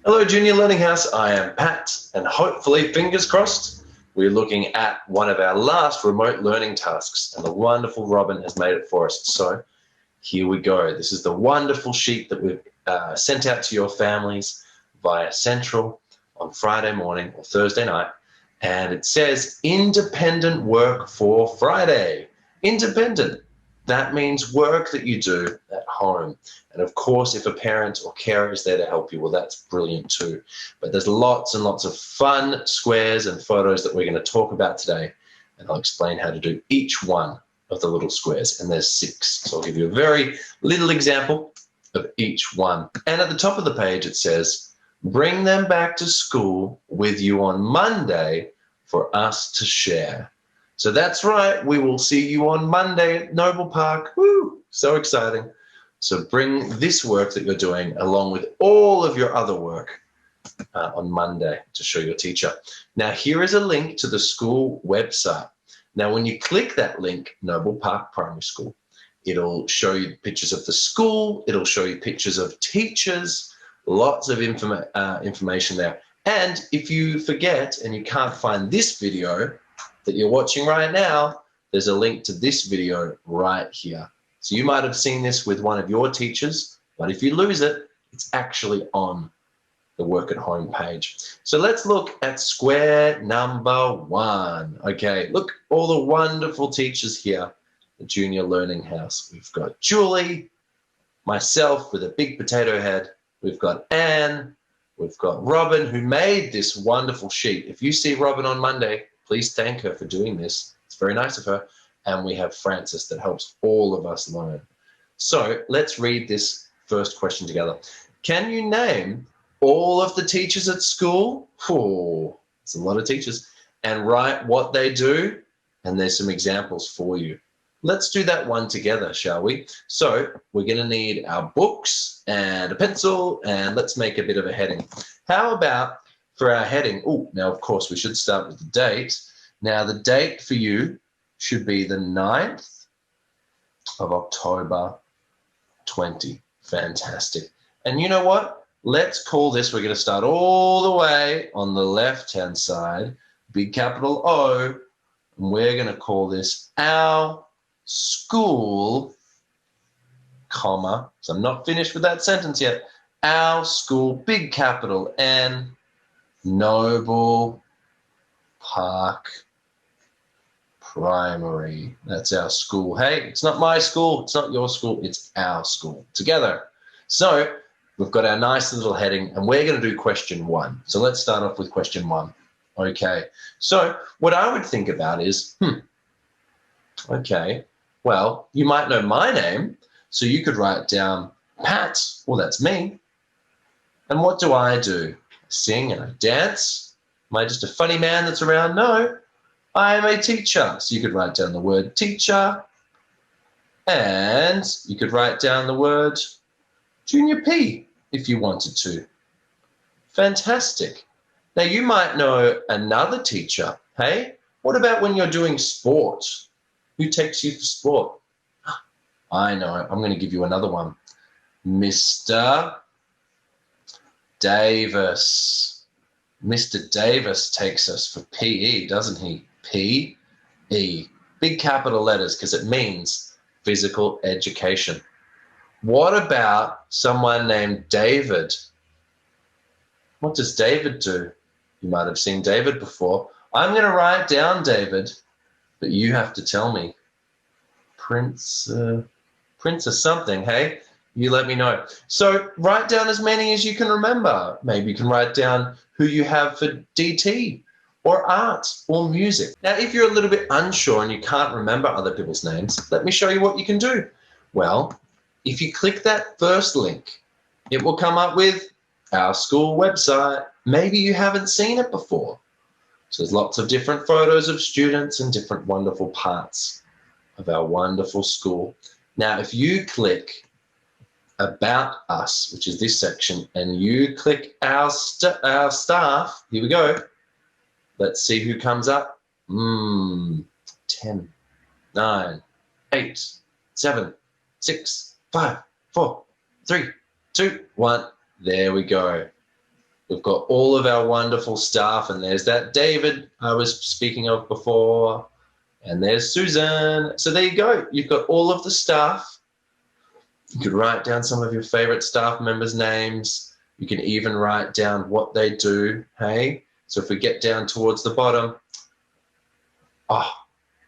Hello, Junior Learning House. I am Pat, and hopefully, fingers crossed, we're looking at one of our last remote learning tasks, and the wonderful Robin has made it for us. So here we go. This is the wonderful sheet that we've sent out to your families via Central on Friday morning or Thursday night, and it says independent work for Friday. Independent. That means work that you do at home. And of course, if a parent or carer is there to help you, well, that's brilliant too. But there's lots and lots of fun squares and photos that we're going to talk about today. And I'll explain how to do each one of the little squares. And there's 6. So I'll give you a very little example of each one. And at the top of the page, it says, bring them back to school with you on Monday for us to share. So that's right, we will see you on Monday at Noble Park. Woo, so exciting. So bring this work that you're doing along with all of your other work on Monday to show your teacher. Now here is a link to the school website. Now when you click that link, Noble Park Primary School, it'll show you pictures of the school, it'll show you pictures of teachers, lots of information there. And if you forget and you can't find this video that you're watching right now, there's a link to this video right here. So you might have seen this with one of your teachers, but if you lose it, it's actually on the work at home page. So let's look at square number 1. Okay, look, all the wonderful teachers here, the Junior Learning House. We've got Julie, myself with a big potato head. We've got Anne, we've got Robin, who made this wonderful sheet. If you see Robin on Monday, please thank her for doing this. It's very nice of her. And we have Francis that helps all of us learn. So let's read this first question together. Can you name all of the teachers at school? Oh, it's a lot of teachers. And write what they do. And there's some examples for you. Let's do that one together, shall we? So we're going to need our books and a pencil, and let's make a bit of a heading. How about for our heading? Oh, now, of course, we should start with the date. Now, the date for you should be the 9th of October 20. Fantastic. And you know what? Let's call this, we're going to start all the way on the left-hand side, big capital O, and we're going to call this our school, comma, so I'm not finished with that sentence yet, our school, big capital N, Noble Park Primary. That's our school. Hey, it's not my school, it's not your school, it's our school together. So we've got our nice little heading, and we're going to do question 1. So let's start off with question 1. Okay, so what I would think about is, okay, well, you might know my name, so you could write down Pat, well, that's me. And what do? I sing and I dance. Am I just a funny man that's around? No, I am a teacher. So you could write down the word teacher, and you could write down the word Junior P if you wanted to. Fantastic. Now you might know another teacher. Hey, what about when you're doing sport? Who takes you for sport? I know, I'm going to give you another one. Mr. Davis. Mr. Davis takes us for PE, doesn't he? P-E. Big capital letters because it means physical education. What about someone named David? What does David do? You might have seen David before. I'm going to write down David, but you have to tell me. Prince of something, hey? You let me know. So write down as many as you can remember. Maybe you can write down who you have for DT or art or music. Now, if you're a little bit unsure and you can't remember other people's names, let me show you what you can do. Well, if you click that first link, it will come up with our school website. Maybe you haven't seen it before. So there's lots of different photos of students and different wonderful parts of our wonderful school. Now, if you click About Us, which is this section, and you click our staff, here we go. Let's see who comes up. 10, 9, 8, 7, 6, 5, 4, 3, 2, 1. There we go. We've got all of our wonderful staff, and there's that David I was speaking of before, and there's Susan. So there you go. You've got all of the staff. You could write down some of your favorite staff members' names. You can even write down what they do, hey? So if we get down towards the bottom,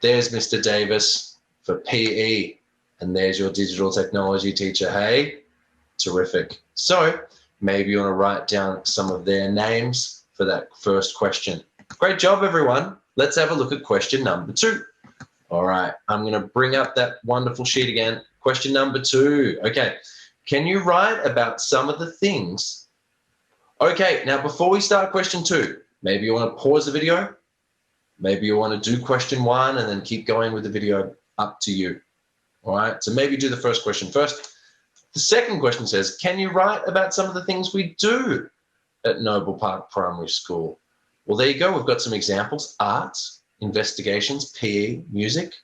there's Mr. Davis for PE, and there's your digital technology teacher, hey? Terrific. So maybe you want to write down some of their names for that first question. Great job, everyone. Let's have a look at question number 2. All right, I'm going to bring up that wonderful sheet again. Question number 2. Okay, can you write about some of the things? Okay, now before we start question 2, maybe you want to pause the video. Maybe you want to do question 1 and then keep going with the video, up to you. All right, so maybe do the first question first. The second question says, can you write about some of the things we do at Noble Park Primary School? Well, there you go. We've got some examples: art, investigations, PE, music.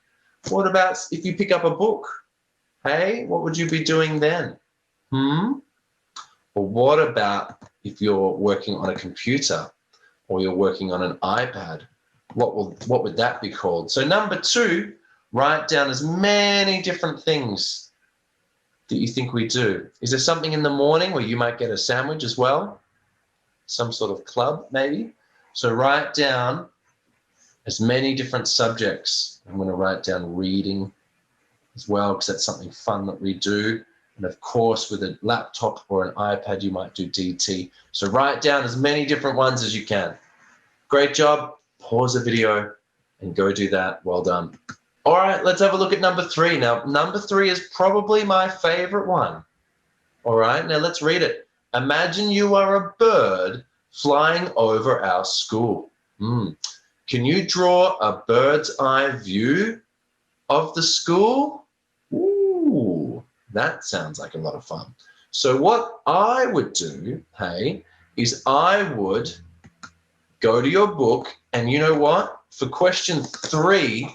What about if you pick up a book? Hey, what would you be doing then? Or what about if you're working on a computer or you're working on an iPad? What would that be called? So number 2, write down as many different things that you think we do. Is there something in the morning where you might get a sandwich as well? Some sort of club, maybe? So write down as many different subjects. I'm going to write down reading as well, because that's something fun that we do. And of course, with a laptop or an iPad, you might do DT. So write down as many different ones as you can. Great job. Pause the video and go do that. Well done. All right, let's have a look at number 3. Now, number 3 is probably my favorite one. All right, now let's read it. Imagine you are a bird flying over our school. Can you draw a bird's eye view of the school? Ooh, that sounds like a lot of fun. So what I would do, hey, is I would go to your book, and you know what? For question 3,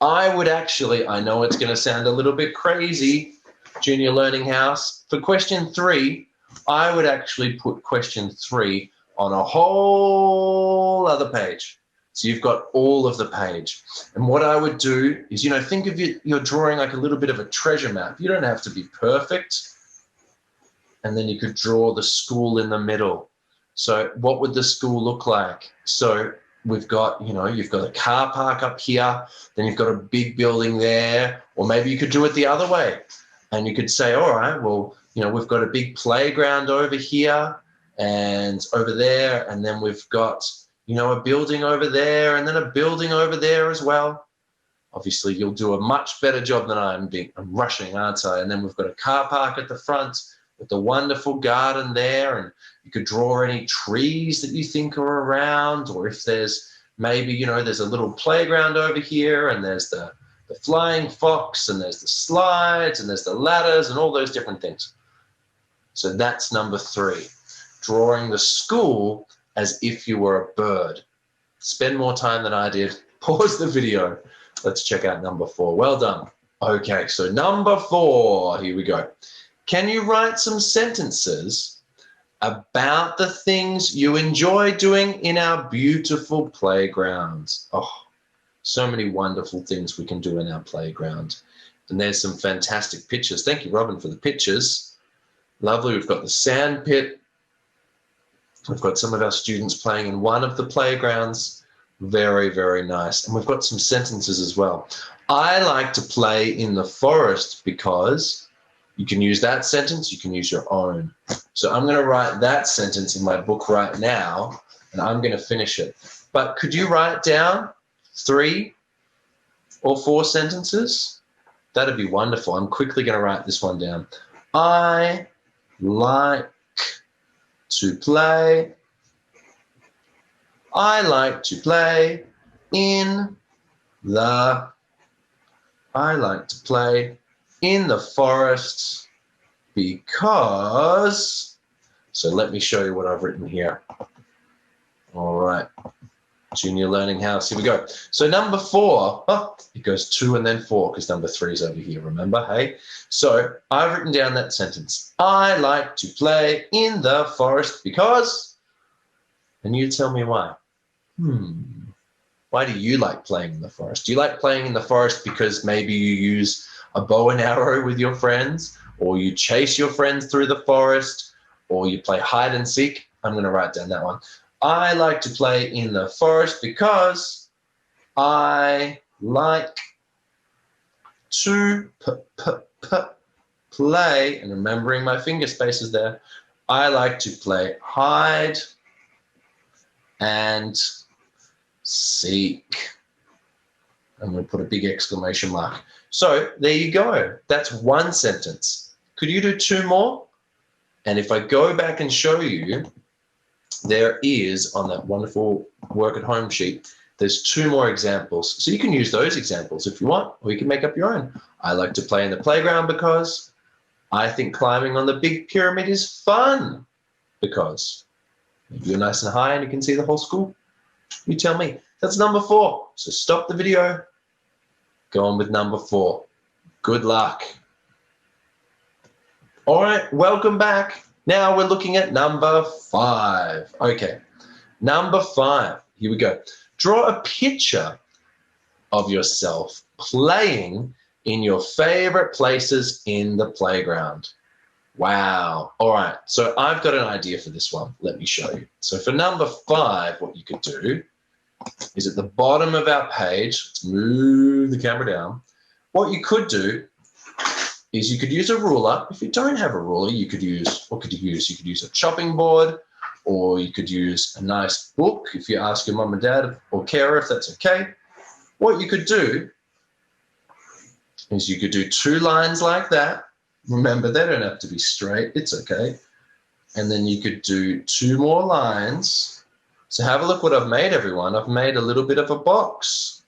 I would actually, I know it's going to sound a little bit crazy, Junior Learning House. For question 3, I would actually put question 3 on a whole other page. So you've got all of the page. And what I would do is, think of you're drawing like a little bit of a treasure map. You don't have to be perfect. And then you could draw the school in the middle. So what would the school look like? So we've got, you've got a car park up here, then you've got a big building there, or maybe you could do it the other way. And you could say, all right, well, we've got a big playground over here and over there, and then we've got, a building over there, and then a building over there as well. Obviously, you'll do a much better job than I'm rushing, aren't I? And then we've got a car park at the front with the wonderful garden there, and you could draw any trees that you think are around, or if there's maybe, there's a little playground over here, and there's the flying fox, and there's the slides, and there's the ladders, and all those different things. So that's number 3, drawing the school as if you were a bird. Spend more time than I did. Pause the video. Let's check out number 4. Well done. Okay, so number 4, here we go. Can you write some sentences about the things you enjoy doing in our beautiful playgrounds? Oh, so many wonderful things we can do in our playground. And there's some fantastic pictures. Thank you, Robin, for the pictures. Lovely. We've got the sand pit. We've got some of our students playing in one of the playgrounds. Very, very nice. And we've got some sentences as well. I like to play in the forest because you can use that sentence, you can use your own. So I'm going to write that sentence in my book right now, and I'm going to finish it. But could you write down 3 or 4 sentences? That'd be wonderful. I'm quickly going to write this one down. I like to play. I like to play in the. I like to play in the forest because. So let me show you what I've written here. All right. Junior Learning House. Here we go. So number 4, it goes 2 and then 4 because number 3 is over here, remember? Hey? So I've written down that sentence. I like to play in the forest because And you tell me why. Why do you like playing in the forest? Do you like playing in the forest because maybe you use a bow and arrow with your friends, or you chase your friends through the forest, or you play hide and seek? I'm going to write down that one. I like to play in the forest because I like to play, and remembering my finger spaces there, I like to play hide and seek. I'm going to put a big exclamation mark. So there you go. That's one sentence. Could you do two more? And if I go back and show you, there is on that wonderful work at home sheet, there's two more examples. So you can use those examples if you want, or you can make up your own. I like to play in the playground because I think climbing on the big pyramid is fun, because you're nice and high and you can see the whole school. You tell me. That's number 4. So stop the video. Go on with number 4. Good luck. All right, welcome back. Now we're looking at number 5. Okay, number 5. Here we go. Draw a picture of yourself playing in your favorite places in the playground. Wow. All right, so I've got an idea for this one. Let me show you. So for number 5, what you could do is at the bottom of our page, let's move the camera down. What you could do is you could use a ruler. If you don't have a ruler, you could use, what could you use? You could use a chopping board, or you could use a nice book if you ask your mum and dad or carer if that's okay. What you could do is you could do 2 lines like that. Remember, they don't have to be straight. It's okay. And then you could do 2 more lines. So have a look what I've made, everyone. I've made a little bit of a box,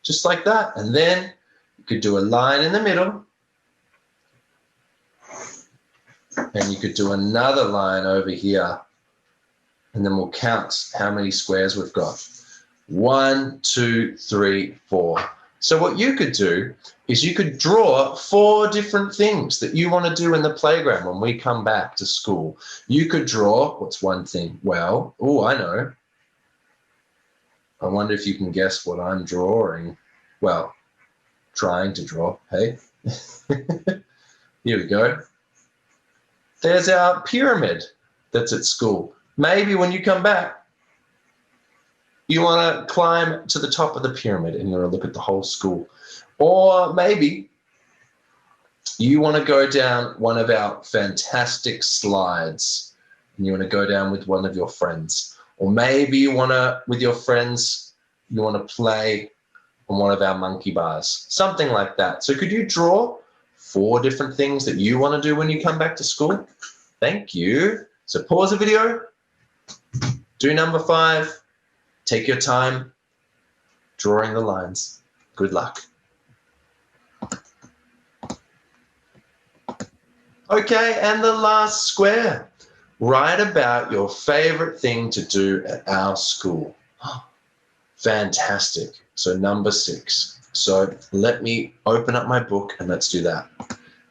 just like that. And then you could do a line in the middle. And you could do another line over here. And then we'll count how many squares we've got. 1, 2, 3, 4. So what you could do is you could draw 4 different things that you want to do in the playground when we come back to school. You could draw, what's one thing? Well, oh, I know. I wonder if you can guess what I'm drawing. Well, trying to draw, hey? Here we go. There's our pyramid that's at school. Maybe when you come back, you want to climb to the top of the pyramid and you want to look at the whole school. Or maybe you want to go down one of our fantastic slides and you want to go down with one of your friends. Or maybe you want to, with your friends, you want to play on one of our monkey bars. Something like that. So could you draw 4 different things that you want to do when you come back to school? Thank you. So pause the video. Do number 5. Take your time drawing the lines. Good luck. Okay, and the last square. Write about your favorite thing to do at our school. Fantastic. So number 6. So let me open up my book and let's do that.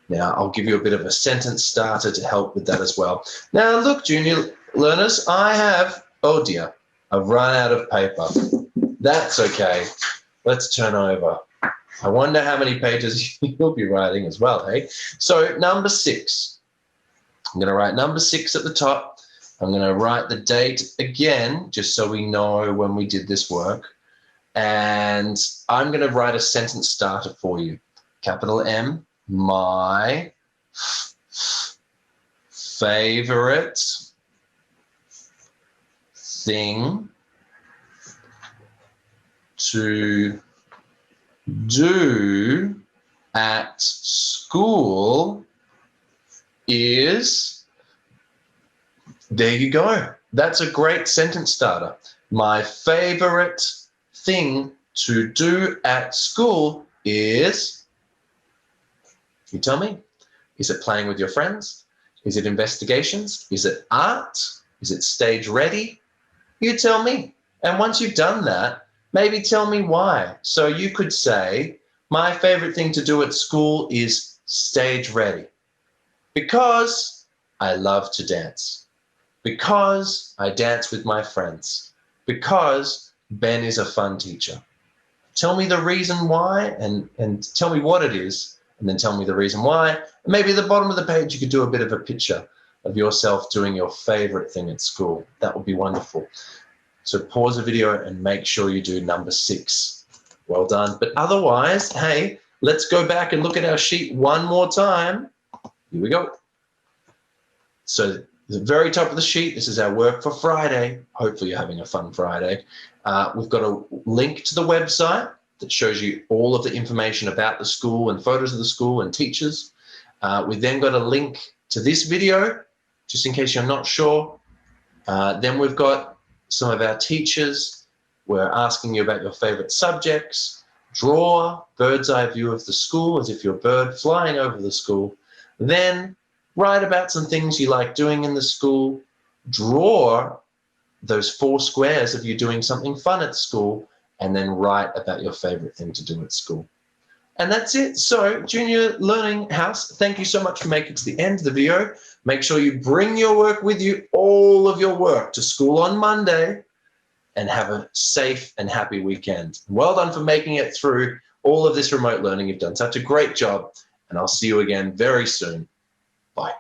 Now I'll give you a bit of a sentence starter to help with that as well. Now look, junior learners, I have, oh dear, I've run out of paper. That's okay. Let's turn over. I wonder how many pages you'll be writing as well, hey? So number 6. I'm going to write number 6 at the top. I'm going to write the date again, just so we know when we did this work. And I'm going to write a sentence starter for you. Capital M, my favorite thing to do at school is, there you go. That's a great sentence starter. My favorite thing to do at school is, you tell me, is it playing with your friends? Is it investigations? Is it art? Is it stage ready? You tell me. And once you've done that, maybe tell me why. So you could say, my favorite thing to do at school is stage ready because I love to dance. Because I dance with my friends. Because Ben is a fun teacher. Tell me the reason why and tell me what it is, and then tell me the reason why. And maybe at the bottom of the page, you could do a bit of a picture of yourself doing your favorite thing at school. That would be wonderful. So pause the video and make sure you do number 6. Well done. But otherwise, hey, let's go back and look at our sheet one more time. Here we go. So the very top of the sheet, this is our work for Friday. Hopefully you're having a fun Friday. We've got a link to the website that shows you all of the information about the school and photos of the school and teachers. We've then got a link to this video, just in case you're not sure. Then we've got some of our teachers. We're asking you about your favorite subjects. Draw a bird's eye view of the school as if you're a bird flying over the school. Then write about some things you like doing in the school. Draw those 4 squares of you doing something fun at school, and then write about your favorite thing to do at school. And that's it. So Junior Learning House, thank you so much for making it to the end of the video. Make sure you bring your work with you, all of your work, to school on Monday, and have a safe and happy weekend. Well done for making it through all of this remote learning. You've done such a great job, and I'll see you again very soon. Bye.